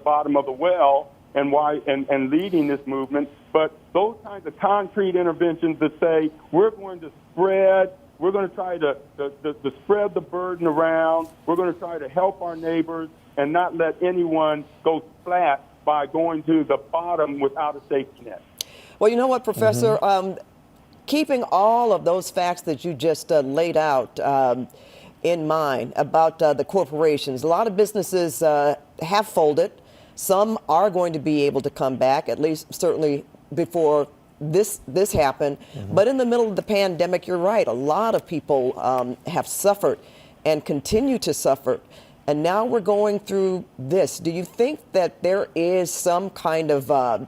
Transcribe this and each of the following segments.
bottom of the well and why and leading this movement. But those kinds of concrete interventions that say we're going to try to spread the burden around, we're going to try to help our neighbors and not let anyone go flat by going to the bottom without a safety net. Well, you know what, Professor? Keeping all of those facts that you just laid out in mind about the corporations, a lot of businesses have folded. Some are going to be able to come back, at least certainly before this happened. But in the middle of the pandemic, you're right, a lot of people have suffered and continue to suffer. And now we're going through this. Do you think that there is some kind of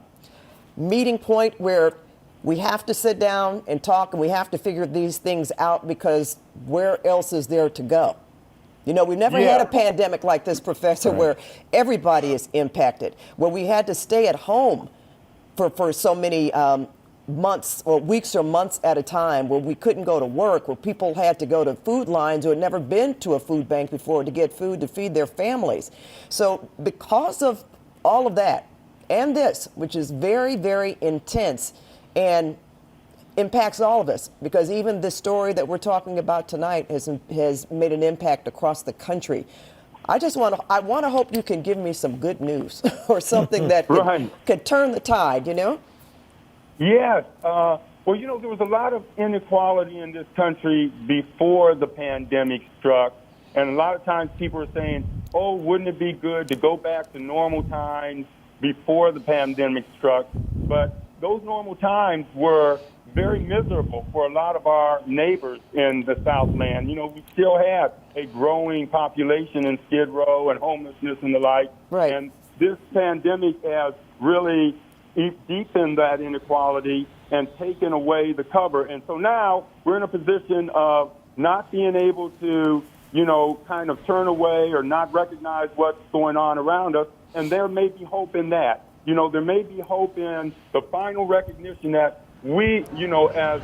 meeting point where we have to sit down and talk and we have to figure these things out, because where else is there to go? You know, we've never had a pandemic like this, Professor, where everybody is impacted, where we had to stay at home for so many months or weeks or months at a time, where we couldn't go to work, where people had to go to food lines who had never been to a food bank before to get food to feed their families. So because of all of that and this, which is very, very intense and impacts all of us, because even the story that we're talking about tonight has made an impact across the country. I want to hope you can give me some good news or something that could turn the tide, you know? Yes. Well, you know, there was a lot of inequality in this country before the pandemic struck. And a lot of times people are saying, oh, wouldn't it be good to go back to normal times before the pandemic struck? But those normal times were very miserable for a lot of our neighbors in the Southland. You know, we still have a growing population in Skid Row and homelessness and the like. Right. And this pandemic has really deepened that inequality and taken away the cover. And so now we're in a position of not being able to, you know, kind of turn away or not recognize what's going on around us. And there may be hope in that. You know, there may be hope in the final recognition that we, you know, as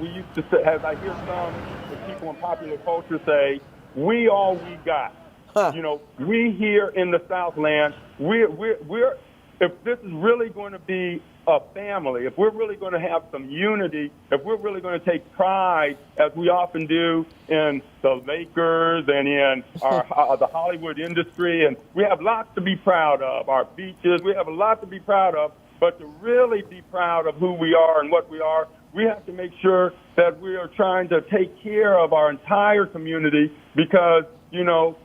we used to say, as I hear some of the people in popular culture say, we all we got. You know, we here in the Southland, we're if this is really going to be a family, if we're really going to have some unity, if we're really going to take pride, as we often do in the Lakers and in our the Hollywood industry, and we have lots to be proud of, our beaches, we have a lot to be proud of, but to really be proud of who we are and what we are, we have to make sure that we are trying to take care of our entire community, because, you know,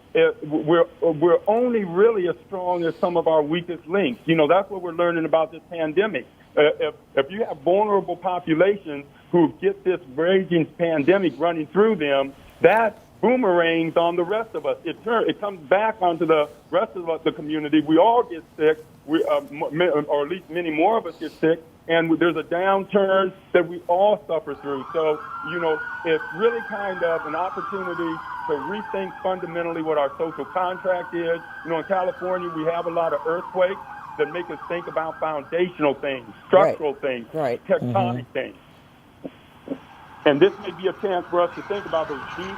we're only really as strong as some of our weakest links. You know, that's what we're learning about this pandemic. If you have vulnerable populations who get this raging pandemic running through them, that boomerangs on the rest of us. It comes back onto the rest of the community. We all get sick, or at least many more of us get sick, and there's a downturn that we all suffer through. So, you know, it's really kind of an opportunity to rethink fundamentally what our social contract is. You know, in California, we have a lot of earthquakes that make us think about foundational things, structural things, tectonic things. And this may be a chance for us to think about those deep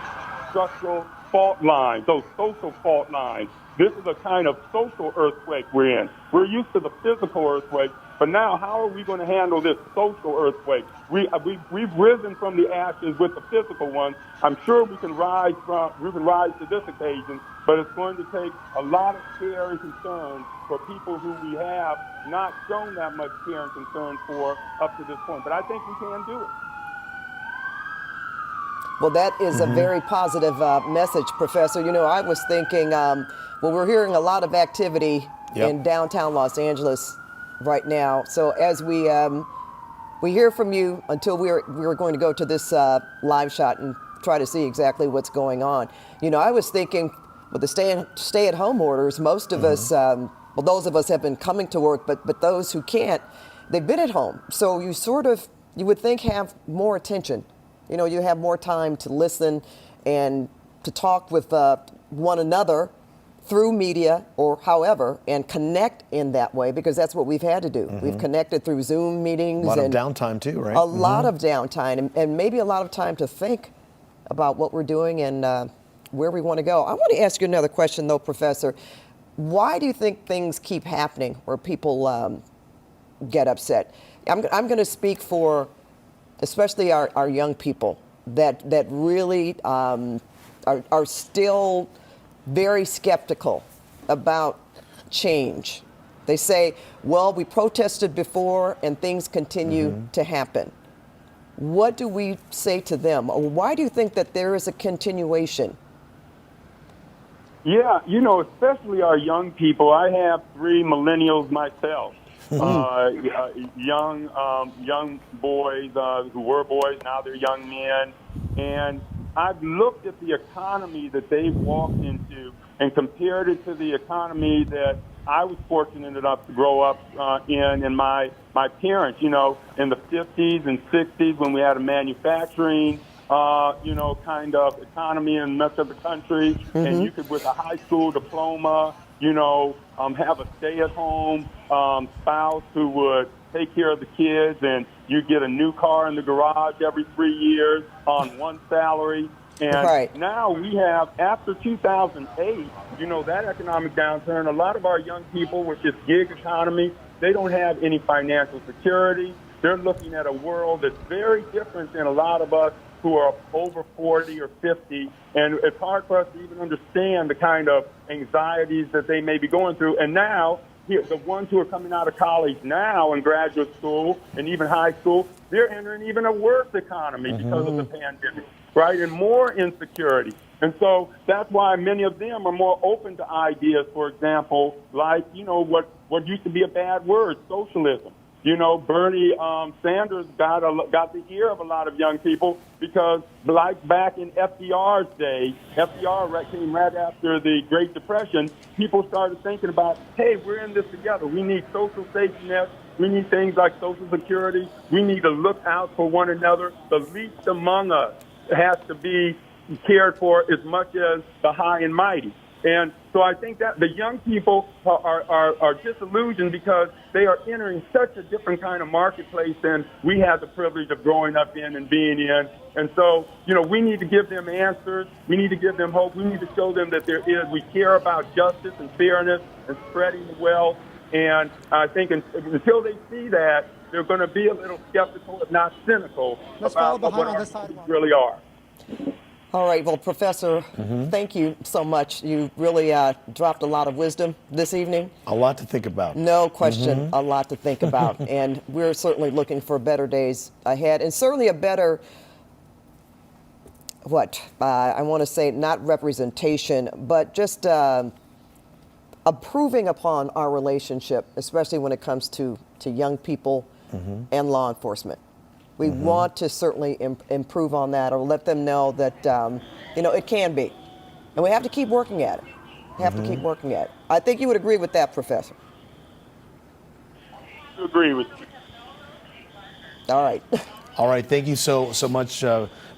structural fault lines, those social fault lines. This is a kind of social earthquake we're in. We're used to the physical earthquake, but now how are we going to handle this social earthquake? We've risen from the ashes with the physical one. I'm sure we can rise to this occasion, but it's going to take a lot of care and concern for people who we have not shown that much care and concern for up to this point. But I think we can do it. Well, that is a very positive message, Professor. You know, I was thinking, well, we're hearing a lot of activity in downtown Los Angeles right now. So as we hear from you, until we're going to go to this live shot and try to see exactly what's going on. You know, I was thinking with the stay-at-home orders, most of us, well, those of us have been coming to work, but those who can't, they've been at home. So you would think have more attention. You know, you have more time to listen and to talk with one another through media or however, and connect in that way, because that's what we've had to do. We've connected through Zoom meetings. A lot of downtime too, right? A lot of downtime, and maybe a lot of time to think about what we're doing and where we want to go. I want to ask you another question though, Professor. Why do you think things keep happening where people get upset? I'm going to speak for especially our young people that really are still very skeptical about change. They say, well, we protested before and things continue to happen. What do we say to them? Or why do you think that there is a continuation? Yeah, especially our young people. I have 3 millennials myself. Young boys who were boys, now they're young men. And I've looked at the economy that they've walked into and compared it to the economy that I was fortunate enough to grow up in, and my parents, in the 50s and 60s when we had a manufacturing, kind of economy in much of the country, and you could, with a high school diploma, have a stay-at-home spouse who would take care of the kids, and you get a new car in the garage every 3 years on one salary. And now we have, after 2008, that economic downturn, a lot of our young people with this gig economy, they don't have any financial security. They're looking at a world that's very different than a lot of us who are over 40 or 50. And it's hard for us to even understand the kind of anxieties that they may be going through. And now, the ones who are coming out of college now and graduate school and even high school, they're entering even a worse economy because of the pandemic, right? And more insecurity. And so that's why many of them are more open to ideas, for example, like, what used to be a bad word, socialism. Bernie Sanders got the ear of a lot of young people because, like back in FDR's day, FDR came right after the Great Depression, people started thinking about, hey, we're in this together. We need social safety nets. We need things like Social Security. We need to look out for one another. The least among us has to be cared for as much as the high and mighty. And so I think that the young people are disillusioned because they are entering such a different kind of marketplace than we had the privilege of growing up in and being in. And so, we need to give them answers. We need to give them hope. We need to show them that we care about justice and fairness and spreading the wealth. And I think until they see that, they're going to be a little skeptical, if not cynical, about what our cities really are. All right. Well, Professor, thank you so much. You really dropped a lot of wisdom this evening. A lot to think about. No question, a lot to think about. And we're certainly looking for better days ahead, and certainly a better, I want to say not representation, but just improving upon our relationship, especially when it comes to young people and law enforcement. We want to certainly improve on that, or let them know that, it can be. And we have to keep working at it. Keep working at it. I think you would agree with that, Professor. I agree with you. All right. All right. Thank you so much,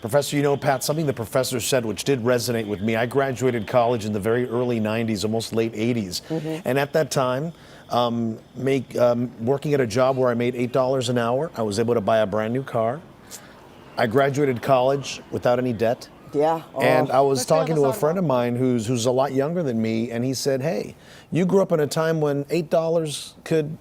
Professor. Pat, something the professor said which did resonate with me. I graduated college in the very early 90s, almost late 80s. And at that time, working at a job where I made $8 an hour, I was able to buy a brand new car. I graduated college without any debt. Yeah. And I was talking to a friend of mine who's a lot younger than me, and he said, hey, you grew up in a time when $8 could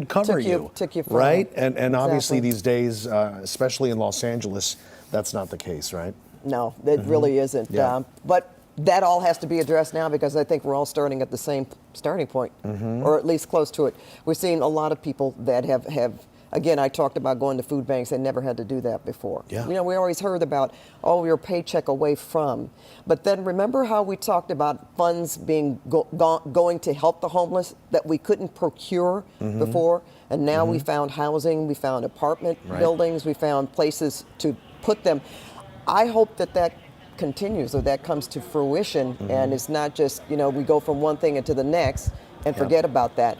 cover you, right? And obviously these days, especially in Los Angeles, that's not the case, right? No, it really isn't. Yeah. But that all has to be addressed now because I think we're all starting at the same starting point, or at least close to it. We're seeing a lot of people that have again, I talked about going to food banks. They never had to do that before. Yeah. We always heard about, you're a paycheck away from. But then remember how we talked about funds being going to help the homeless that we couldn't procure before? And now we found housing, we found apartment buildings, we found places to put them. I hope that continues, or that comes to fruition, and it's not just, we go from one thing into the next and forget about that.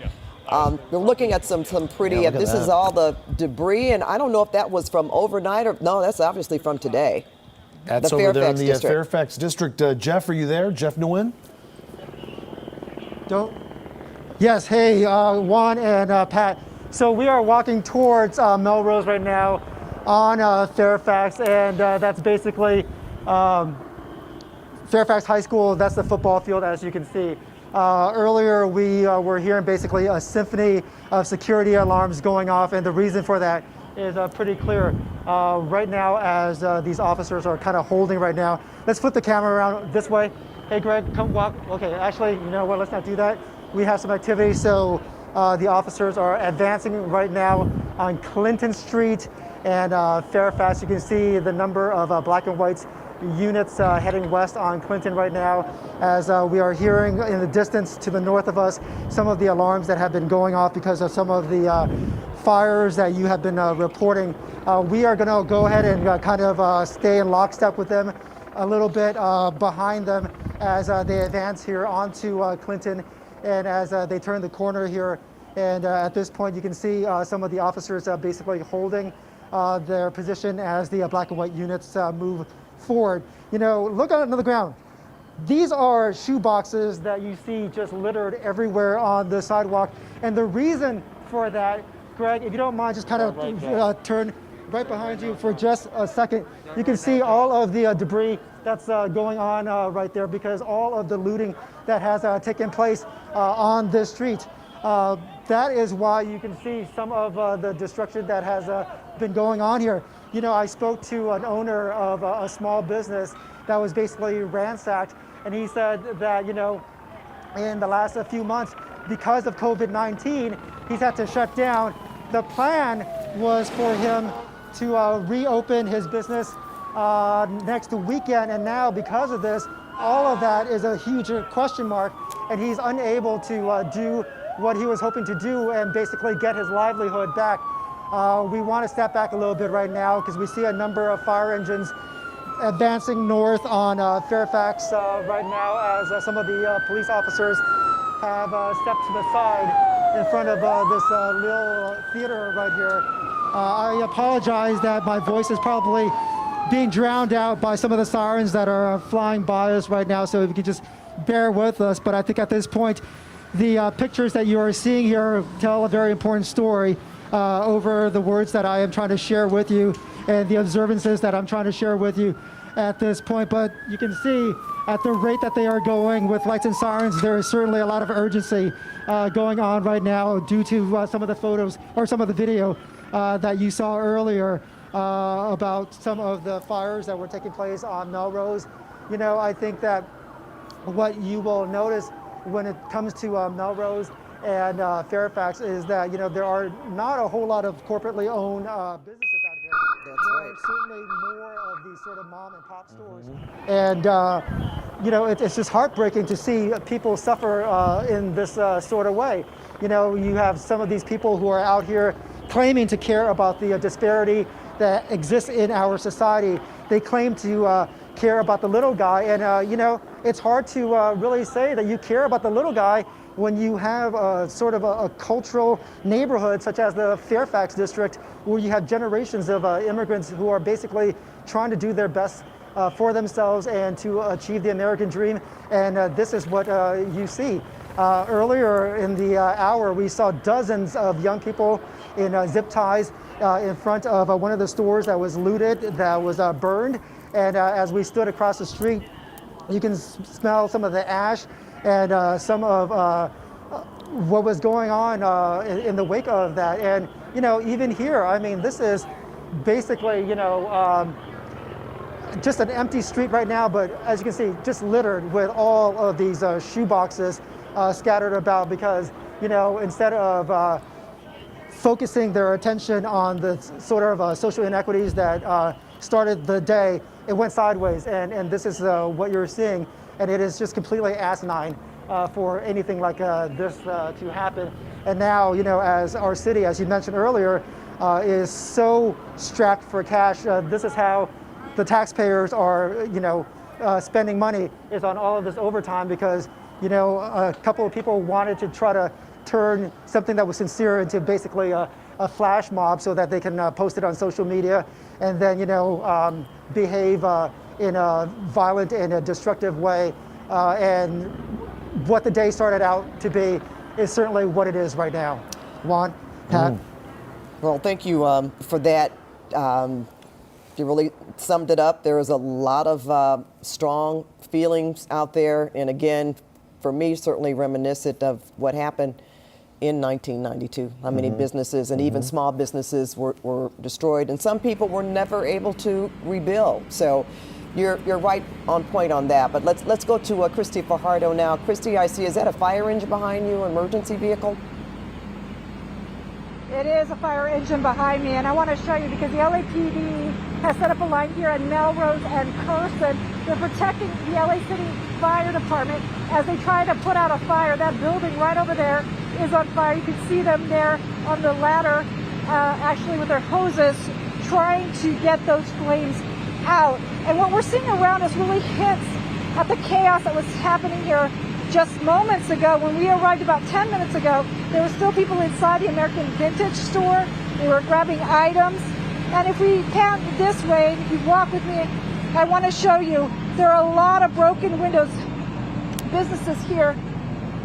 We're looking at some pretty, this is all the debris, and I don't know if that was from overnight or, no, that's obviously from today. That's over there in the Fairfax District. Jeff, are you there? Jeff Nguyen? Yes, hey, Juan and Pat. So we are walking towards Melrose right now on Fairfax, and that's basically Fairfax High School. That's the football field, as you can see. Earlier, we were hearing basically a symphony of security alarms going off, and the reason for that is pretty clear. Right now, as these officers are kind of holding right now, let's flip the camera around this way. Hey, Greg, come walk. Okay, actually, you know what? Let's not do that. We have some activity, so the officers are advancing right now on Clinton Street and Fairfax. You can see the number of black and white units heading west on Clinton right now, as we are hearing in the distance to the north of us some of the alarms that have been going off because of some of the fires that you have been reporting. We are going to go ahead and kind of stay in lockstep with them, a little bit behind them as they advance here onto Clinton and as they turn the corner here. And at this point, you can see some of the officers basically holding their position as the black and white units move forward. You know, look out on the ground. These are shoe boxes that you see just littered everywhere on the sidewalk. And the reason for that, Greg, if you don't mind, just kind of turn right behind you for just a second. You can see all of the debris that's going on right there because all of the looting that has taken place on this street. That is why you can see some of the destruction that has been going on here. You know, I spoke to an owner of a small business that was basically ransacked, and he said that, you know, in the last few months, because of COVID-19, he's had to shut down. The plan was for him to reopen his business next weekend, and now because of this, all of that is a huge question mark, and he's unable to do what he was hoping to do and basically get his livelihood back. We want to step back a little bit right now because we see a number of fire engines advancing north on Fairfax right now as some of the police officers have stepped to the side in front of this little theater right here. I apologize that my voice is probably being drowned out by some of the sirens that are flying by us right now, so if you could just bear with us. But I think at this point, the pictures that you are seeing here tell a very important story over the words that I am trying to share with you and the observances that I'm trying to share with you at this point. But you can see at the rate that they are going with lights and sirens, there is certainly a lot of urgency going on right now due to some of the photos or some of the video that you saw earlier about some of the fires that were taking place on Melrose. You know, I think that what you will notice when it comes to Melrose and Fairfax is that, you know, there are not a whole lot of corporately owned businesses out here. That's there right. are certainly more of these sort of mom and pop stores. And, you know, it's just heartbreaking to see people suffer in this sort of way. You know, you have some of these people who are out here claiming to care about the disparity that exists in our society. They claim to care about the little guy. And, you know, it's hard to really say that you care about the little guy when you have sort of a cultural neighborhood such as the Fairfax district, where you have generations of immigrants who are basically trying to do their best for themselves and to achieve the American dream. And this is what you see. Earlier in the hour, we saw dozens of young people in zip ties in front of one of the stores that was looted, that was burned. And as we stood across the street, you can smell some of the ash and some of what was going on in the wake of that. And, you know, even here, I mean, this is basically, you know, just an empty street right now, but as you can see, just littered with all of these shoe boxes scattered about because, you know, instead of focusing their attention on the sort of social inequities that started the day, it went sideways. And this is what you're seeing. And it is just completely asinine for anything like this to happen. And now, you know, as our city, as you mentioned earlier, is so strapped for cash, this is how the taxpayers are, you know, spending money, is on all of this overtime because, you know, a couple of people wanted to try to turn something that was sincere into basically a flash mob so that they can post it on social media and then, you know, behave in a violent and a destructive way. And what the day started out to be is certainly what it is right now. Juan, Pat? Well, thank you for that. You really summed it up. There is a lot of strong feelings out there. And again, for me, certainly reminiscent of what happened in 1992. How many businesses and even small businesses were destroyed, and some people were never able to rebuild. So you're right on point on that. But let's go to Christy Fajardo now. Christy, I see, is that a fire engine behind you, emergency vehicle? It is a fire engine behind me, and I want to show you because the LAPD has set up a line here at Melrose and Carson. They're protecting the LA City Fire Department as they try to put out a fire. That building right over there is on fire. You can see them there on the ladder, actually with their hoses, trying to get those flames out. And what we're seeing around us really hints at the chaos that was happening here just moments ago. When we arrived about 10 minutes ago, there were still people inside the American Vintage store. They were grabbing items. And if we pan this way, if you walk with me, I want to show you, there are a lot of broken windows, businesses here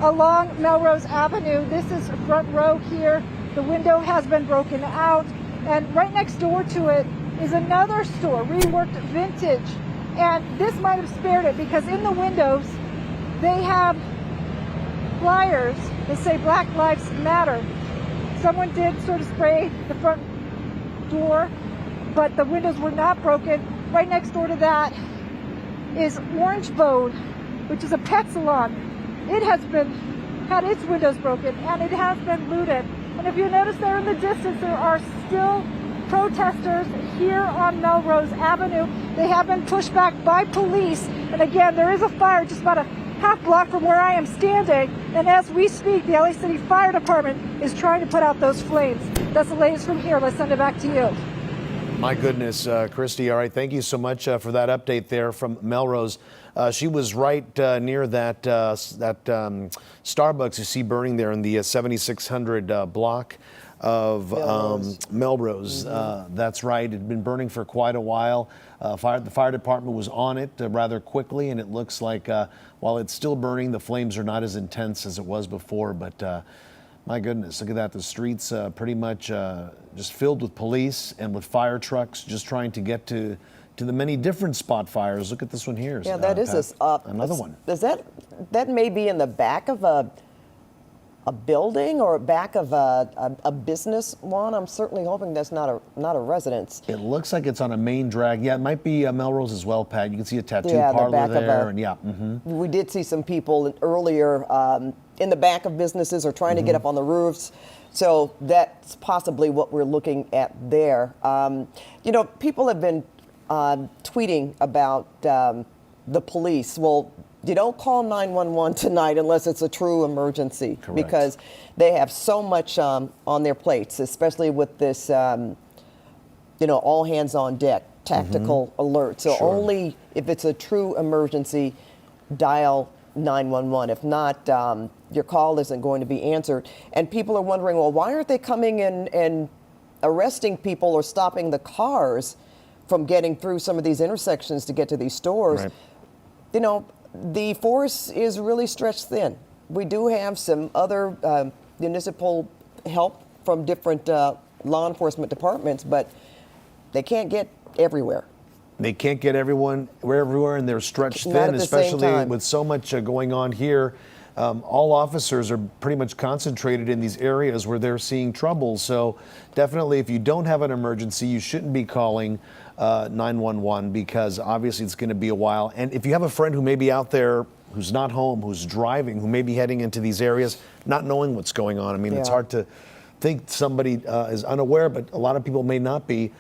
along Melrose Avenue. This is front row here. The window has been broken out. And right next door to it is another store, Reworked Vintage. And this might have spared it because in the windows, they have flyers that say Black Lives Matter. Someone did sort of spray the front door, but the windows were not broken. Right next door to that is Orange Bone, which is a pet salon. It has had its windows broken and it has been looted. And if you notice there in the distance, there are still protesters here on Melrose Avenue. They have been pushed back by police. And again, there is a fire just about a half block from where I am standing, and as we speak, the LA City Fire Department is trying to put out those flames. That's the latest from here. Let's send it back to you. My goodness, Christy. All right, thank you so much for that update there from Melrose. She was right near that Starbucks you see burning there in the 7600 block of Melrose. That's right. It had been burning for quite a while. The fire department was on it rather quickly, and it looks like while it's still burning, the flames are not as intense as it was before. But my goodness, look at that. The streets pretty much just filled with police and with fire trucks just trying to get to the many different spot fires. Look at this one here. Yeah, that is another one. Does that may be in the back of a building or back of a business one? I'm certainly hoping that's not a residence. It looks like it's on a main drag. Yeah, it might be Melrose as well, Pat. You can see a tattoo the parlor back there, of we did see some people earlier in the back of businesses or trying to get up on the roofs. So that's possibly what we're looking at there. People have been tweeting about the police. Well, you don't call 911 tonight unless it's a true emergency. Correct. Because they have so much on their plates, especially with this, all hands on deck, tactical alert. So only if it's a true emergency, dial 911. If not, your call isn't going to be answered. And people are wondering, well, why aren't they coming in and arresting people or stopping the cars from getting through some of these intersections to get to these stores? Right. The force is really stretched thin. We do have some other municipal help from different law enforcement departments, but they can't get everywhere. They can't get everyone everywhere, and they're stretched thin, especially with so much going on here. All officers are pretty much concentrated in these areas where they're seeing trouble. So definitely, if you don't have an emergency, you shouldn't be calling 911 because obviously it's going to be a while. And if you have a friend who may be out there who's not home, who's driving, who may be heading into these areas, not knowing what's going on. I mean, it's hard to think somebody is unaware, but a lot of people may not be.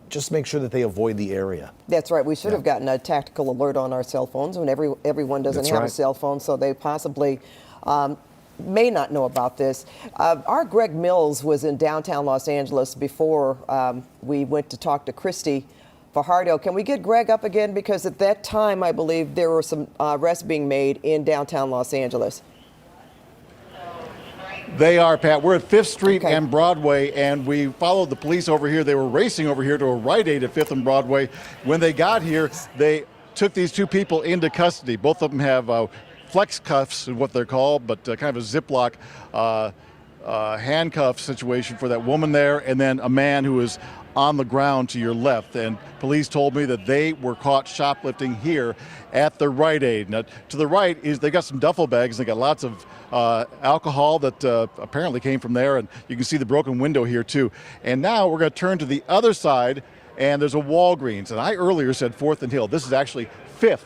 Just make sure that they avoid the area. That's right. We should have gotten a tactical alert on our cell phones when everyone doesn't have a cell phone, so they possibly may not know about this. Our Greg Mills was in downtown Los Angeles before we went to talk to Christy Fajardo. Can we get Greg up again? Because at that time, I believe there were some arrests being made in downtown Los Angeles. They are, Pat. We're at 5th Street and Broadway, and we followed the police over here. They were racing over here to a Rite Aid at 5th and Broadway. When they got here, they took these two people into custody. Both of them have flex cuffs, is what they're called, but kind of a Ziploc handcuff situation for that woman there, and then a man who is on the ground to your left. And police told me that they were caught shoplifting here at the Rite Aid. Now, to the right is they got some duffel bags. They got lots of alcohol that apparently came from there, and you can see the broken window here too. And now we're going to turn to the other side, and there's a Walgreens. And I earlier said 4th and Hill. This is actually 5th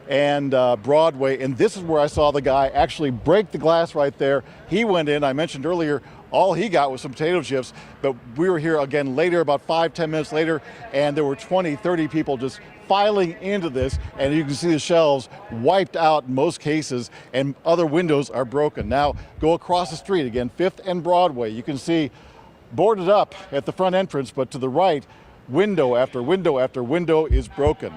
and Broadway, and this is where I saw the guy actually break the glass right there. He went in. I mentioned earlier, all he got was some potato chips, but we were here again later, about 5-10 minutes later, and there were 20-30 people just filing into this, and you can see the shelves wiped out in most cases, and other windows are broken. Now go across the street again, 5th and Broadway. You can see boarded up at the front entrance, but to the right, window after window after window is broken.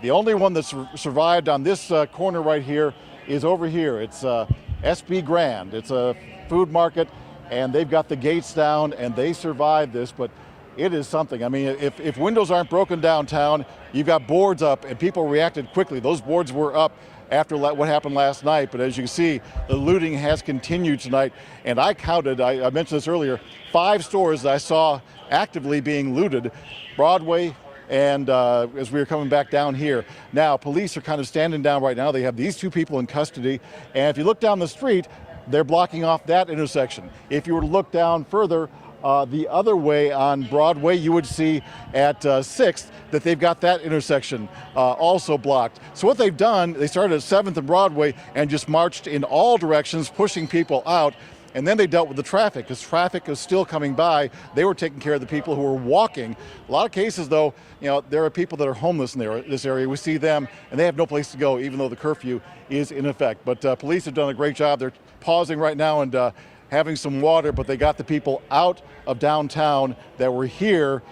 The only one that's survived on this corner right here is over here. It's SB Grand. It's a food market, and they've got the gates down, and they survived this, but it is something. I mean, if windows aren't broken downtown, you've got boards up, and people reacted quickly. Those boards were up after what happened last night, but as you can see, the looting has continued tonight, and I counted, I mentioned this earlier, 5 stores that I saw actively being looted, Broadway, and as we were coming back down here. Now, police are kind of standing down right now. They have these 2 people in custody, and if you look down the street, they're blocking off that intersection. If you were to look down further, the other way on Broadway, you would see at 6th that they've got that intersection also blocked. So what they've done, they started at 7th and Broadway and just marched in all directions, pushing people out. And then they dealt with the traffic, because traffic is still coming by. They were taking care of the people who were walking. A lot of cases, though, you know, there are people that are homeless in this area. We see them, and they have no place to go, even though the curfew is in effect. But police have done a great job. They're pausing right now and having some water, but they got the people out of downtown that were here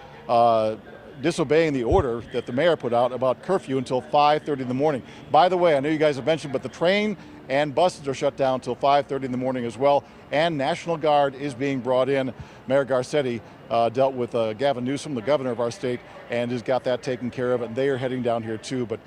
disobeying the order that the mayor put out about curfew until 5:30 in the morning. By the way, I know you guys have mentioned, but the train and buses are shut down until 5:30 in the morning as well, and National Guard is being brought in. Mayor Garcetti dealt with Gavin Newsom, the governor of our state, and has got that taken care of, and they are heading down here too. But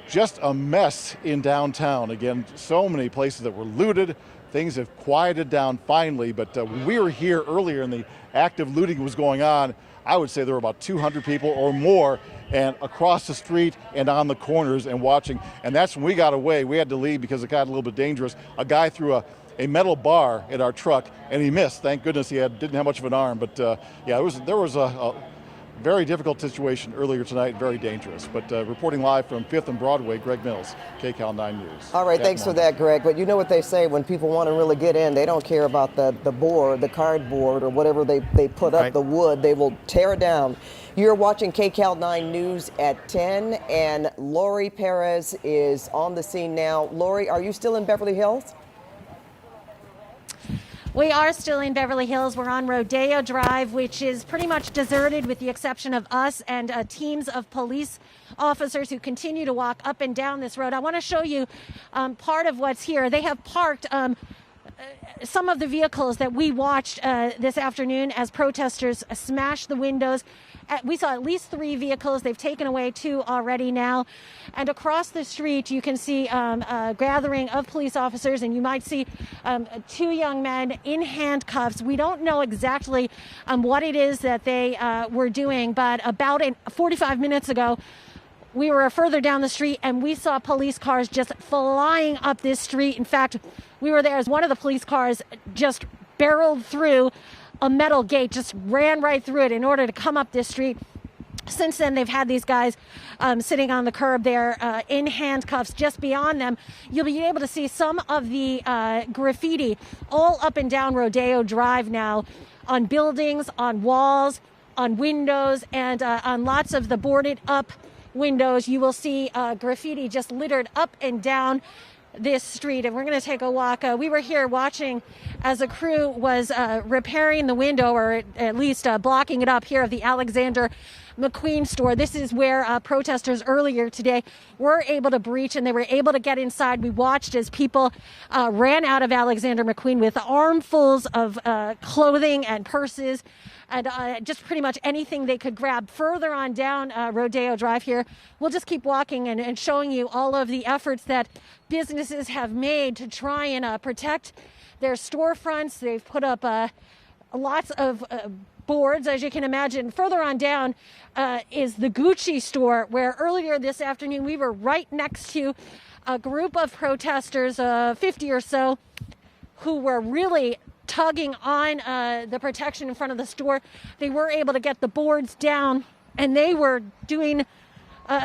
just a mess in downtown. Again, so many places that were looted. Things have quieted down finally, but when we were here earlier and the active looting was going on, I would say there were about 200 people or more, and across the street and on the corners and watching. And that's when we got away. We had to leave because it got a little bit dangerous. A guy threw a metal bar at our truck, and he missed. Thank goodness he didn't have much of an arm. But yeah, there was a very difficult situation earlier tonight, very dangerous. But reporting live from 5th and Broadway, Greg Mills, KCAL 9 News. All right, thanks for that, Greg. But you know what they say, when people want to really get in, they don't care about the board, the cardboard, or whatever they put up, the wood. They will tear it down. You're watching KCAL 9 News at 10, and Lori Perez is on the scene now. Lori, are you still in Beverly Hills? We are still in Beverly Hills. We're on Rodeo Drive, which is pretty much deserted with the exception of us and teams of police officers who continue to walk up and down this road. I want to show you part of what's here. They have parked some of the vehicles that we watched this afternoon as protesters smashed the windows. We saw at least 3 vehicles. They've taken away 2 already now. And across the street, you can see a gathering of police officers, and you might see 2 young men in handcuffs. We don't know exactly what it is that they were doing, but about 45 minutes ago, we were further down the street, and we saw police cars just flying up this street. In fact, we were there as one of the police cars just barreled through a metal gate, just ran right through it in order to come up this street. Since then, they've had these guys sitting on the curb there in handcuffs. Just beyond them, you'll be able to see some of the graffiti all up and down Rodeo Drive now, on buildings, on walls, on windows, and on lots of the boarded up windows. You will see graffiti just littered up and down this street, and we're going to take a walk. We were here watching as a crew was repairing the window, or at least blocking it up here, of the Alexander McQueen store. This is where protesters earlier today were able to breach, and they were able to get inside. We watched as people ran out of Alexander McQueen with armfuls of clothing and purses and just pretty much anything they could grab. Further on down Rodeo Drive here, we'll just keep walking and showing you all of the efforts that businesses have made to try and protect their storefronts. They've put up lots of boards, as you can imagine. Further on down is the Gucci store, where earlier this afternoon we were right next to a group of protesters, 50 or so, who were really tugging on the protection in front of the store. They were able to get the boards down, and they were doing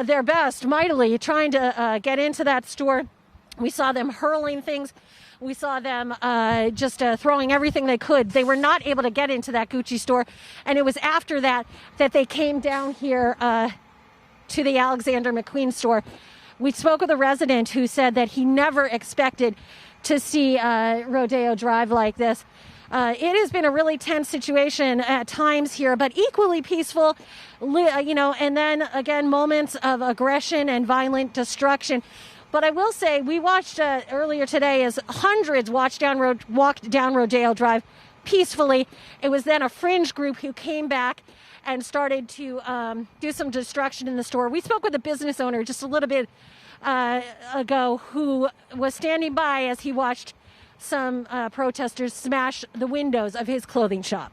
their best, mightily, trying to get into that store. We saw them hurling things. We saw them just throwing everything they could. They were not able to get into that Gucci store. And it was after that that they came down here to the Alexander McQueen store. We spoke with a resident who said that he never expected to see Rodeo Drive like this. It has been a really tense situation at times here, but equally peaceful, and then again, moments of aggression and violent destruction. But I will say, we watched earlier today as hundreds walked down Rodeo Drive peacefully. It was then a fringe group who came back and started to do some destruction in the store. We spoke with a business owner just a little bit ago who was standing by as he watched some protesters smash the windows of his clothing shop.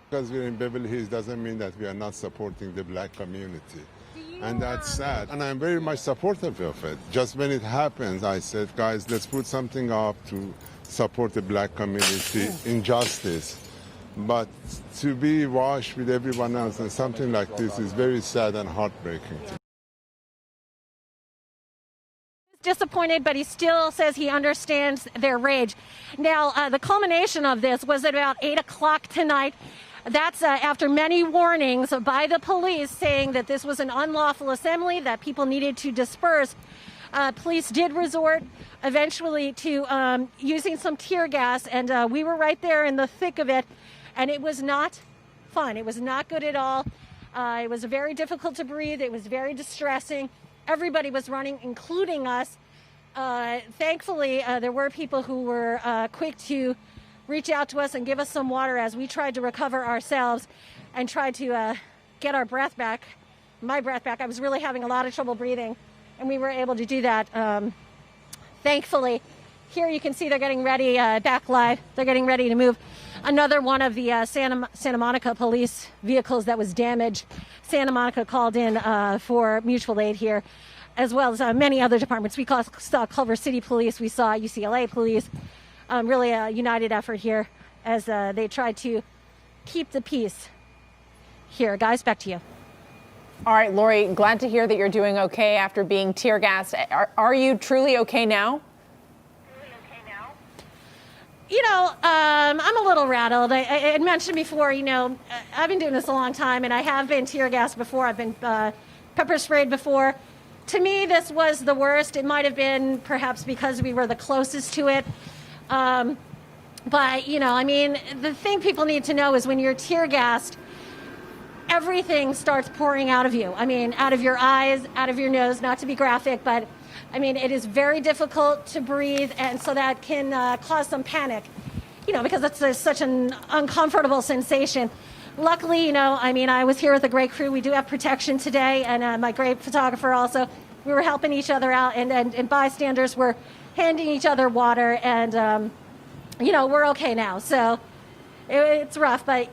Because we're in Beverly Hills doesn't mean that we are not supporting the black community. And that's sad. And I'm very much supportive of it. Just when it happens, I said, guys, let's put something up to support the black community in justice. But to be washed with everyone else and something like this is very sad and heartbreaking. Disappointed, but he still says he understands their rage. Now, the culmination of this was at about 8 o'clock tonight. That's after many warnings by the police saying that this was an unlawful assembly, that people needed to disperse. Police did resort eventually to using some tear gas, and we were right there in the thick of it, and it was not fun. It was not good at all. It was very difficult to breathe. It was very distressing. Everybody was running, including us. Thankfully, there were people who were quick to reach out to us and give us some water as we tried to recover ourselves and tried to get our breath back, my breath back. I was really having a lot of trouble breathing, and we were able to do that. Thankfully, here you can see they're getting ready, back live. They're getting ready to move. Another one of the Santa Monica police vehicles that was damaged. Santa Monica called in for mutual aid here, as well as many other departments. We saw Culver City Police. We saw UCLA Police. Really a united effort here as they tried to keep the peace here. Guys, back to you. All right, Lori, glad to hear that you're doing okay after being tear gassed. Are you truly okay now? I'm a little rattled. I had mentioned before, I've been doing this a long time, and I have been tear gassed before. I've been pepper sprayed before. To me, this was the worst. It might have been perhaps because we were the closest to it. But, the thing people need to know is when you're tear gassed, everything starts pouring out of you. Out of your eyes, out of your nose, not to be graphic, but it is very difficult to breathe. And so that can cause some panic, because it's such an uncomfortable sensation. Luckily, I was here with a great crew. We do have protection today, and my great photographer also. We were helping each other out, and bystanders were handing each other water, and we're okay now. So it's rough, but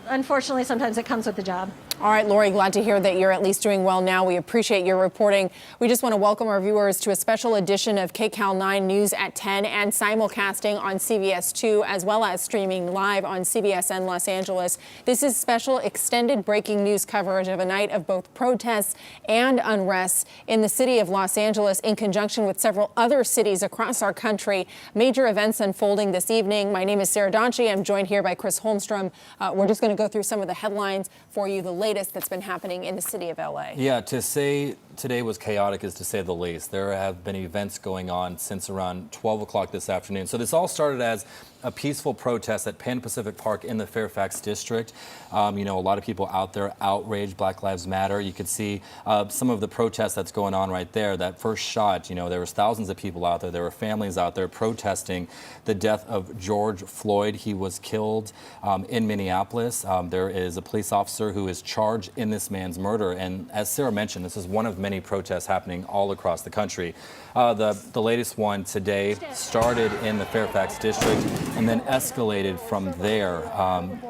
unfortunately sometimes it comes with the job. All right, Lori, glad to hear that you're at least doing well now. We appreciate your reporting. We just want to welcome our viewers to a special edition of KCAL 9 News at 10 and simulcasting on CBS 2, as well as streaming live on CBSN Los Angeles. This is special extended breaking news coverage of a night of both protests and unrest in the city of Los Angeles in conjunction with several other cities across our country. Major events unfolding this evening. My name is Sarah Donchi. I'm joined here by Chris Holmstrom. We're just going to go through some of the headlines for you, the latest that's been happening in the city of LA. Yeah, to say today was chaotic is to say the least. There have been events going on since around 12 o'clock this afternoon. So this all started as a peaceful protest at Pan Pacific Park in the Fairfax district. A lot of people out there outraged, Black Lives Matter. You could see some of the protests that's going on right there. That first shot, there was thousands of people out there. There were families out there protesting the death of George Floyd. He was killed in Minneapolis. There is a police officer who is charged in this man's murder. And as Sarah mentioned, this is one of many protests happening all across the country. The latest one today started in the Fairfax district and then escalated from there.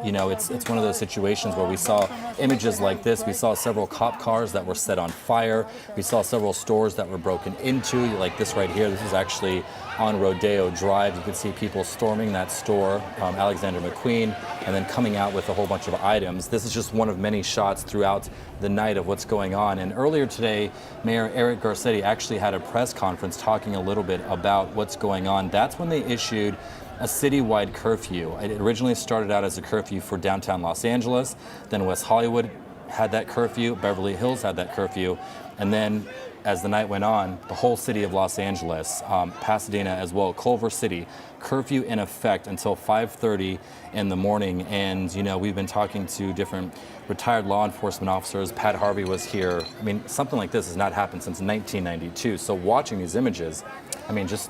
It's one of those situations where we saw images like this. We saw several cop cars that were set on fire. We saw several stores that were broken into, like this right here. This is actually on Rodeo Drive. You can see people storming that store, Alexander McQueen, and then coming out with a whole bunch of items. This is just one of many shots throughout the night of what's going on. And earlier today, Mayor Eric Garcetti actually had a press conference talking a little bit about what's going on. That's when they issued a citywide curfew. It originally started out as a curfew for downtown Los Angeles, then West Hollywood had that curfew, Beverly Hills had that curfew, and then as the night went on, the whole city of Los Angeles, Pasadena as well, Culver City, curfew in effect until 5:30 in the morning. And, we've been talking to different retired law enforcement officers. Pat Harvey was here. I mean, something like this has not happened since 1992. So watching these images,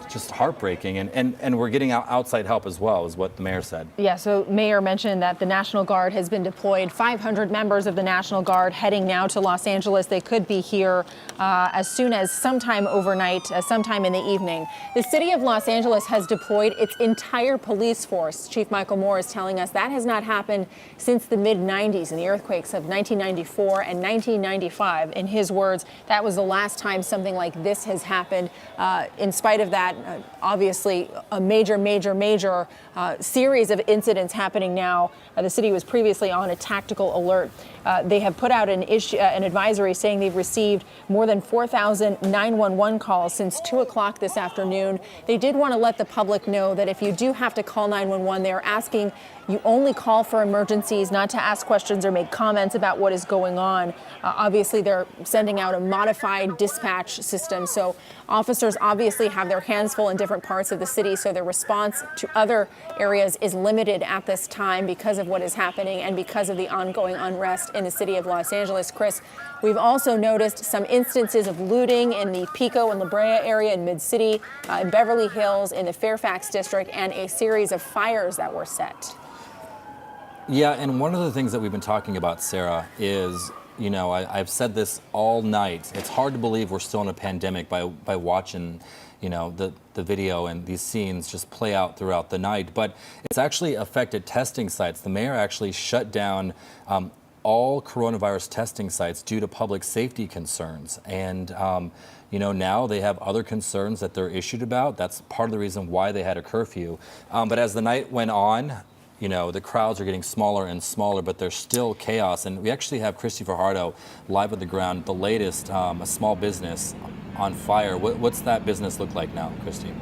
just heartbreaking. And we're getting outside help as well, is what the mayor said. Yeah, so Mayor mentioned that the National Guard has been deployed. 500 members of the National Guard heading now to Los Angeles. They could be here as soon as sometime overnight, sometime in the evening. The city of Los Angeles has deployed its entire police force. Chief Michael Moore is telling us that has not happened since the mid-90s and the earthquakes of 1994 and 1995. In his words, that was the last time something like this has happened. In spite of that, obviously, a major series of incidents happening now. The city was previously on a tactical alert. They have put out an advisory saying they've received more than 4,000 911 calls since 2 o'clock this afternoon. They did want to let the public know that if you do have to call 911, they're asking you only call for emergencies, not to ask questions or make comments about what is going on. Obviously, they're sending out a modified dispatch system. So officers obviously have their hands full in different parts of the city. So their response to other areas is limited at this time because of what is happening and because of the ongoing unrest in the city of Los Angeles. Chris, we've also noticed some instances of looting in the Pico and La Brea area in Mid-City, in Beverly Hills, in the Fairfax district, and a series of fires that were set. Yeah, and one of the things that we've been talking about, Sarah, is, I've said this all night. It's hard to believe we're still in a pandemic by watching, the video and these scenes just play out throughout the night. But it's actually affected testing sites. The mayor actually shut down all coronavirus testing sites due to public safety concerns. And, now they have other concerns that they're issued about. That's part of the reason why they had a curfew. But as the night went on, the crowds are getting smaller and smaller, but there's still chaos. And we actually have Christy Fajardo live at the ground, the latest, a small business on fire. What's that business look like now, Christy?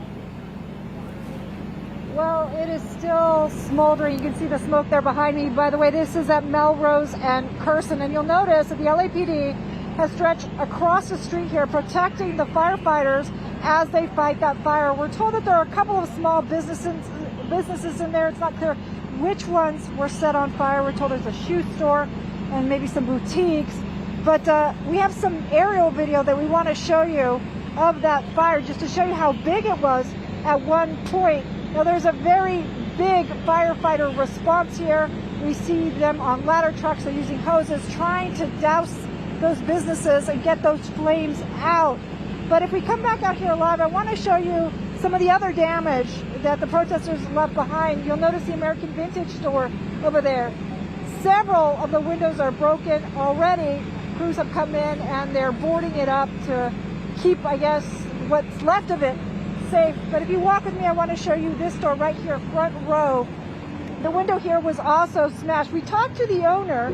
Well, it is still smoldering. You can see the smoke there behind me. By the way, this is at Melrose and Curson. And you'll notice that the LAPD has stretched across the street here, protecting the firefighters as they fight that fire. We're told that there are a couple of small businesses in there. It's not clear which ones were set on fire. We're told there's a shoe store and maybe some boutiques. But we have some aerial video that we want to show you of that fire, just to show you how big it was at one point. Now, there's a very big firefighter response here. We see them on ladder trucks. They're using hoses, trying to douse those businesses and get those flames out. But if we come back out here live, I want to show you some of the other damage that the protesters left behind. You'll notice the American Vintage store over there. Several of the windows are broken already. Crews have come in and they're boarding it up to keep, I guess, what's left of it safe. But if you walk with me, I want to show you this store right here, front row. The window here was also smashed. We talked to the owner.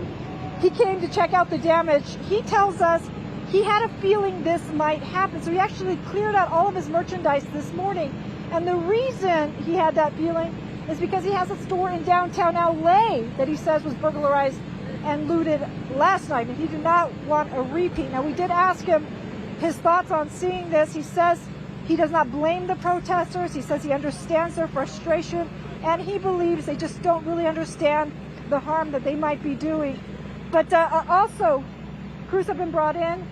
He came to check out the damage. He tells us he had a feeling this might happen. So he actually cleared out all of his merchandise this morning. And the reason he had that feeling is because he has a store in downtown LA that he says was burglarized and looted last night. And he did not want a repeat. Now, we did ask him his thoughts on seeing this. He says he does not blame the protesters. He says he understands their frustration. And he believes they just don't really understand the harm that they might be doing. But also, crews have been brought in.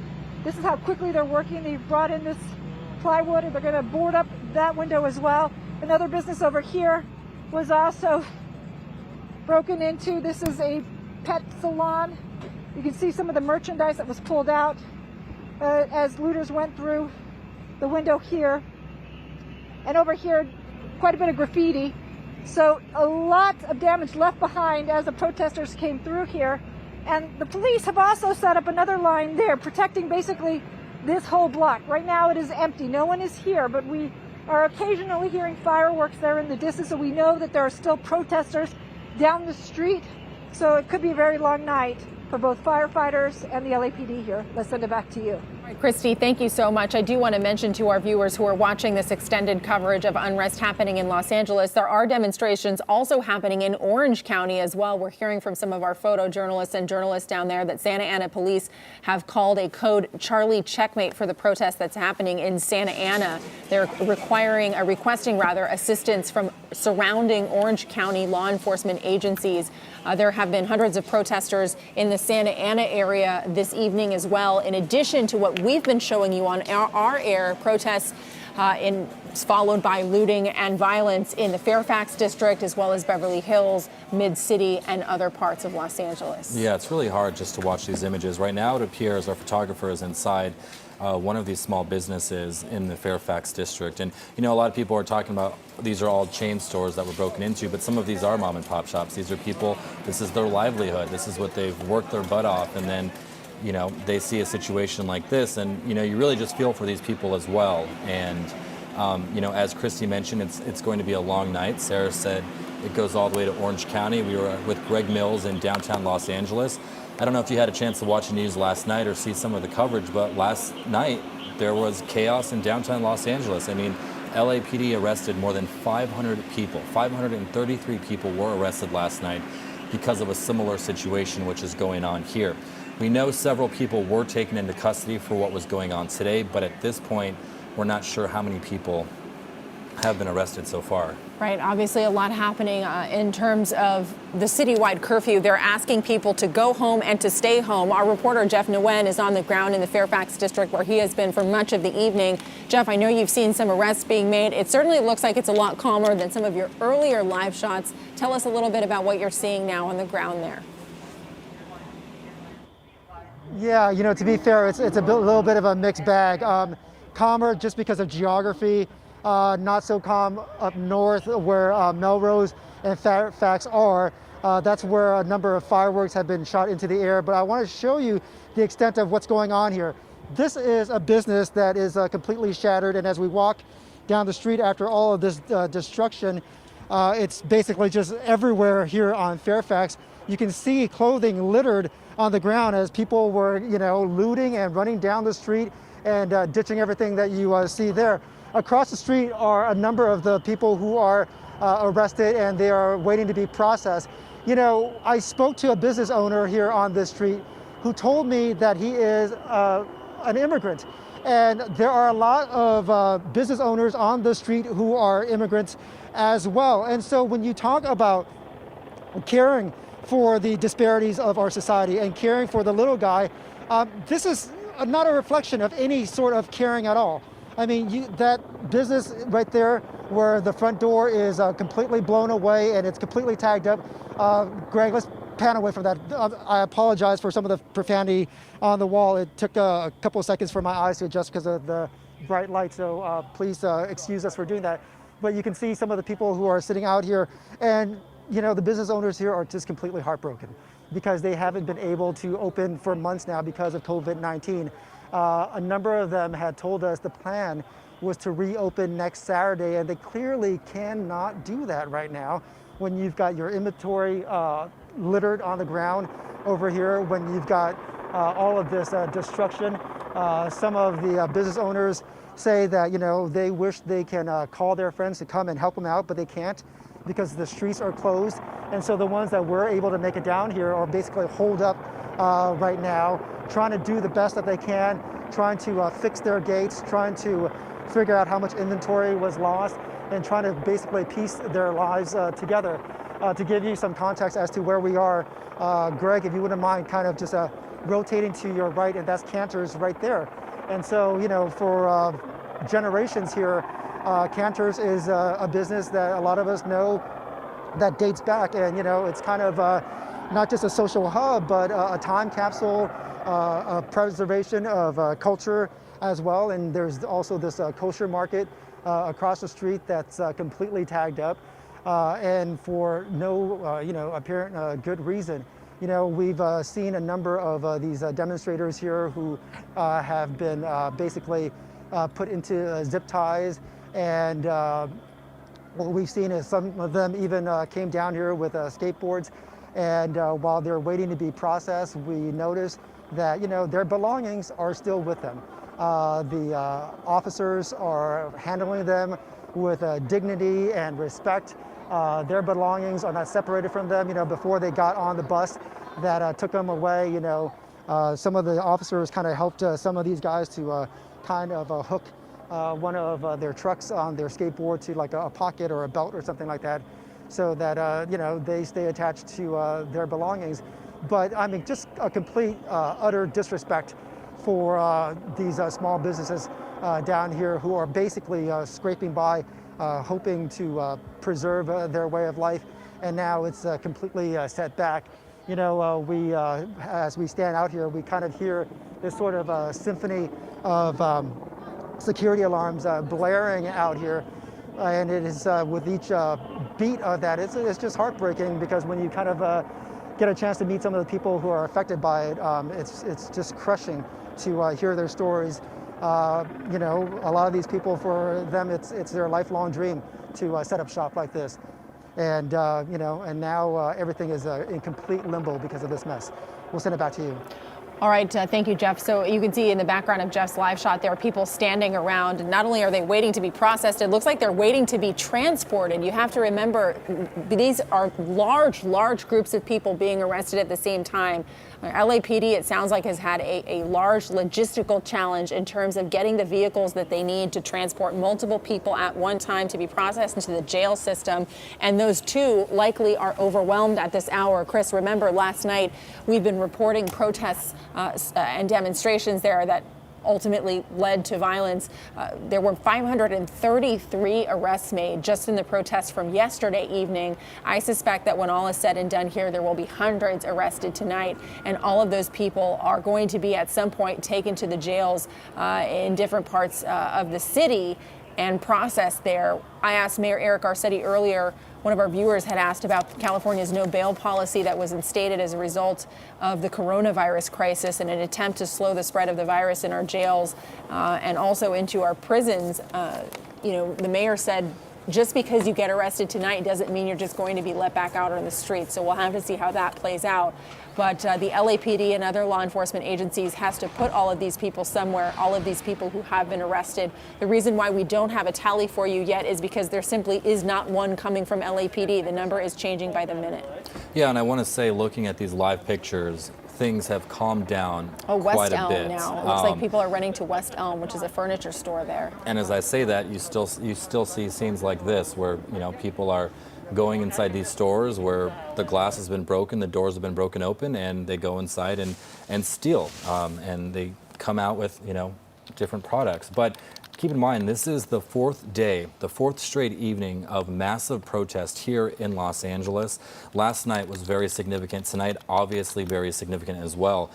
This is how quickly they're working. They've brought in this plywood and they're going to board up that window as well. Another business over here was also broken into. This is a pet salon. You can see some of the merchandise that was pulled out. as looters went through the window here. And over here, quite a bit of graffiti. So a lot of damage left behind as the protesters came through here. And the police have also set up another line there, protecting basically this whole block. Right now it is empty. No one is here, but we are occasionally hearing fireworks there in the distance, so we know that there are still protesters down the street. So it could be a very long night for both firefighters and the LAPD here. Let's send it back to you. All right, Christy, thank you so much. I do want to mention to our viewers who are watching this extended coverage of unrest happening in Los Angeles, there are demonstrations also happening in Orange County as well. We're hearing from some of our photojournalists and journalists down there that Santa Ana police have called a code Charlie checkmate for the protest that's happening in Santa Ana. They're requesting assistance from surrounding Orange County law enforcement agencies. There have been hundreds of protesters in the Santa Ana area this evening as well, in addition to what we've been showing you on our air, protests followed by looting and violence in the Fairfax district, as well as Beverly Hills, Mid-City, and other parts of Los Angeles. Yeah, it's really hard just to watch these images. Right now, it appears our photographer is inside one of these small businesses in the Fairfax district. And, you know, a lot of people are talking about these are all chain stores that were broken into, but some of these are mom and pop shops. These are people, this is their livelihood. This is what they've worked their butt off. And then, you know, they see a situation like this, and, you know, you really just feel for these people as well. And, you know, as Christy mentioned, it's going to be a long night. Sarah said it goes all the way to Orange County. We were with Greg Mills in downtown Los Angeles. I don't know if you had a chance to watch the news last night or see some of the coverage, but last night there was chaos in downtown Los Angeles. I mean, LAPD arrested more than 500 people. 533 people were arrested last night because of a similar situation which is going on here. We know several people were taken into custody for what was going on today, but at this point, we're not sure how many people have been arrested so far. Right, obviously a lot happening in terms of the citywide curfew. They're asking people to go home and to stay home. Our reporter Jeff Nguyen is on the ground in the Fairfax district where he has been for much of the evening. Jeff, I know you've seen some arrests being made. It certainly looks like it's a lot calmer than some of your earlier live shots. Tell us a little bit about what you're seeing now on the ground there. Yeah, you know, to be fair, it's a little bit of a mixed bag. Calmer just because of geography. Not so calm up north where Melrose and Fairfax are. That's where a number of fireworks have been shot into the air. But I want to show you the extent of what's going on here. This is a business that is completely shattered. And as we walk down the street after all of this destruction, it's basically just everywhere here on Fairfax. You can see clothing littered on the ground as people were, you know, looting and running down the street and ditching everything that you see there. Across the street are a number of the people who are arrested, and they are waiting to be processed. You know, I spoke to a business owner here on this street who told me that he is an immigrant. And there are a lot of business owners on the street who are immigrants as well. And so when you talk about caring for the disparities of our society and caring for the little guy, this is not a reflection of any sort of caring at all. I mean, that business right there where the front door is completely blown away and it's completely tagged up. Greg, let's pan away from that. I apologize for some of the profanity on the wall. It took a couple of seconds for my eyes to adjust because of the bright light, so please excuse us for doing that. But you can see some of the people who are sitting out here, and you know, the business owners here are just completely heartbroken because they haven't been able to open for months now because of COVID-19. A number of them had told us the plan was to reopen next Saturday, and they clearly cannot do that right now when you've got your inventory littered on the ground over here, when you've got all of this destruction. Some of the business owners say that, you know, they wish they can call their friends to come and help them out, but they can't because the streets are closed. And so the ones that were able to make it down here are basically holed up right now, trying to do the best that they can, trying to fix their gates, trying to figure out how much inventory was lost, and trying to basically piece their lives together. To give you some context as to where we are, Greg, if you wouldn't mind kind of just rotating to your right, and that's Cantor's right there. And so, you know, for generations here, Cantor's is a business that a lot of us know that dates back, and you know, it's kind of not just a social hub, but a time capsule, a preservation of culture as well. And there's also this kosher market across the street that's completely tagged up, and for no apparent good reason. We've seen a number of these demonstrators here who have been basically put into zip ties, and what we've seen is some of them even came down here with skateboards, and while they're waiting to be processed, we notice that their belongings are still with them. The officers are handling them with dignity and respect. Their belongings are not separated from them. Before they got on the bus that took them away, some of the officers kind of helped some of these guys to kind of hook one of their trucks on their skateboard to like a pocket or a belt or something like that, so that they stay attached to their belongings. But I mean, just a complete utter disrespect for these small businesses down here who are basically scraping by, hoping to preserve their way of life, and now it's completely set back. As we stand out here, we kind of hear this sort of symphony of security alarms blaring out here, and it is with each beat of that, it's just heartbreaking, because when you kind of get a chance to meet some of the people who are affected by it, it's just crushing to hear their stories. A lot of these people, for them, it's their lifelong dream to set up shop like this, and and now everything is in complete limbo because of this mess. We'll send it back to you. All right, thank you, Jeff. So you can see in the background of Jeff's live shot, there are people standing around. Not only are they waiting to be processed, it looks like they're waiting to be transported. You have to remember, these are large groups of people being arrested at the same time. LAPD, it sounds like, has had a large logistical challenge in terms of getting the vehicles that they need to transport multiple people at one time to be processed into the jail system. And those two likely are overwhelmed at this hour. Chris, remember last night we've been reporting protests and demonstrations there that ultimately led to violence. There were 533 arrests made just in the protests from yesterday evening. I suspect that when all is said and done here, there will be hundreds arrested tonight, and all of those people are going to be at some point taken to the jails in different parts of the city and processed there. I asked Mayor Eric Garcetti earlier. One of our viewers had asked about California's no bail policy that was instated as a result of the coronavirus crisis in an attempt to slow the spread of the virus in our jails and also into our prisons. The mayor said, just because you get arrested tonight doesn't mean you're just going to be let back out on the streets. So we'll have to see how that plays out. But the LAPD and other law enforcement agencies has to put all of these people somewhere, all of these people who have been arrested. The reason why we don't have a tally for you yet is because there simply is not one coming from LAPD. The number is changing by the minute. Yeah, and I want to say, looking at these live pictures, things have calmed down quite West a Elm bit. now. It looks like people are running to West Elm, which is a furniture store there. And as I say that, you still see scenes like this where people are going inside these stores where the glass has been broken, the doors have been broken open, and they go inside and steal, and they come out with different products. But keep in mind, this is the fourth day, the fourth straight evening of massive protest here in Los Angeles. Last night was very significant. Tonight, obviously very significant as well.